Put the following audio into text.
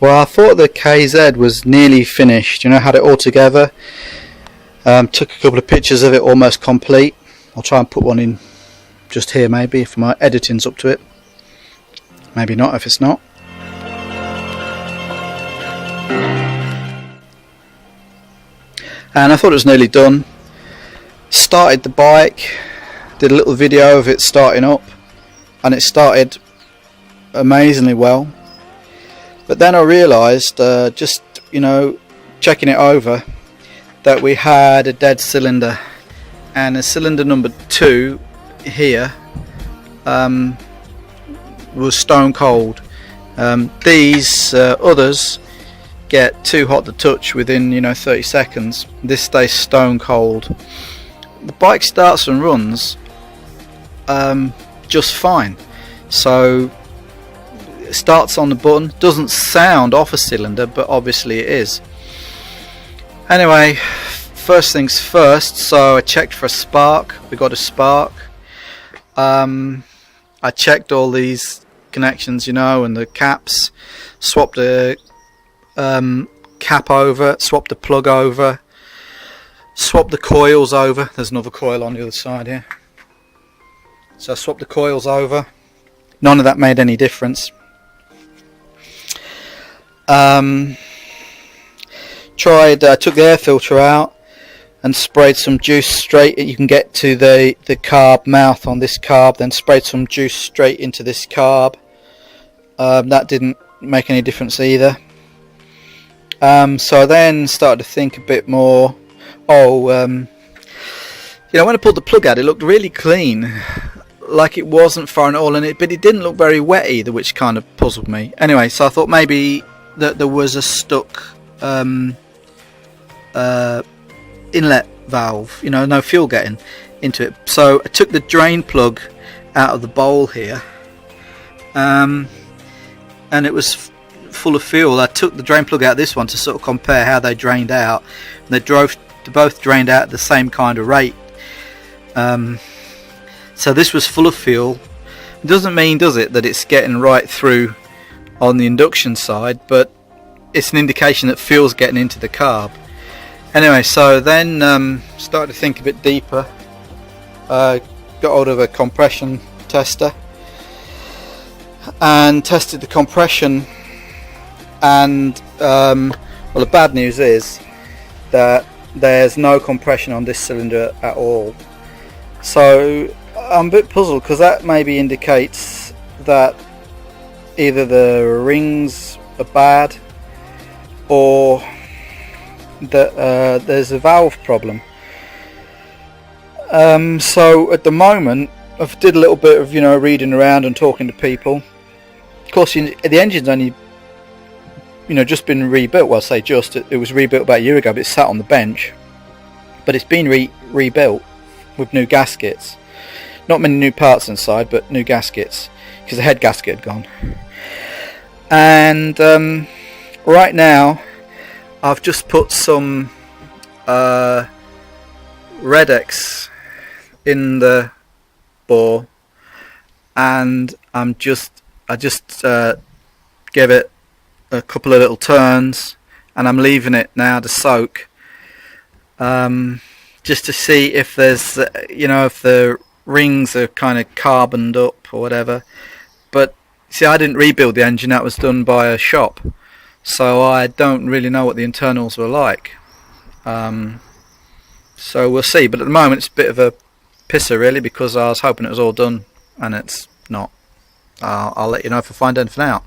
Well, I thought the KZ was nearly finished, you know, had it all together. Took a couple of pictures of it almost complete. I'll try and put one in just here maybe if my editing's up to it. Maybe not if it's not. And I thought it was nearly done. Started the bike, did a little video of it starting up, and it started amazingly well. But then I realised, just, you know, checking it over, that we had a dead cylinder, and a cylinder number 2 here was stone cold. These others get too hot to touch within, you know, 30 seconds. This stays stone cold. The bike starts and runs just fine. So it starts on the button, doesn't sound off a cylinder, but obviously it is. Anyway, first things first, so I checked for a spark. We got a spark. I checked all these connections, you know, and the caps, swapped the cap over, swapped the plug over, swapped the coils over. There's another coil on the other side here. So I swapped the coils over. None of that made any difference. Took the air filter out and sprayed some juice straight. You can get to the carb mouth on this carb, then sprayed some juice straight into this carb. That didn't make any difference either. So I then started to think a bit more. You know, when I pulled the plug out, it looked really clean, like it wasn't firing at all in it, but it didn't look very wet either, which kind of puzzled me. Anyway, so I thought maybe that there was a stuck inlet valve, you know, no fuel getting into it. So I took the drain plug out of the bowl here, and it was full of fuel. I took the drain plug out of this one to sort of compare how they drained out, and they both drained out at the same kind of rate. So this was full of fuel. It doesn't mean, does it, that it's getting right through on the induction side, but it's an indication that fuel's getting into the carb. Anyway, so then started to think a bit deeper. Got hold of a compression tester and tested the compression, and well, the bad news is that there's no compression on this cylinder at all. So I'm a bit puzzled, because that maybe indicates that either the rings are bad or that there's a valve problem. So at the moment I've did a little bit of, you know, reading around and talking to people. Of course, the engine's only, you know, just been rebuilt. Well, I say just, it was rebuilt about a year ago, but it's sat on the bench. But it's been rebuilt with new gaskets. Not many new parts inside, but new gaskets, because the head gasket had gone. And right now I've just put some Red-X in the bore, and I just gave it a couple of little turns, and I'm leaving it now to soak, just to see if there's, you know, if the rings are kind of carboned up or whatever. But see, I didn't rebuild the engine, that was done by a shop, so I don't really know what the internals were like. So we'll see, but at the moment it's a bit of a pisser really, because I was hoping it was all done and it's not. I'll let you know if I find anything out.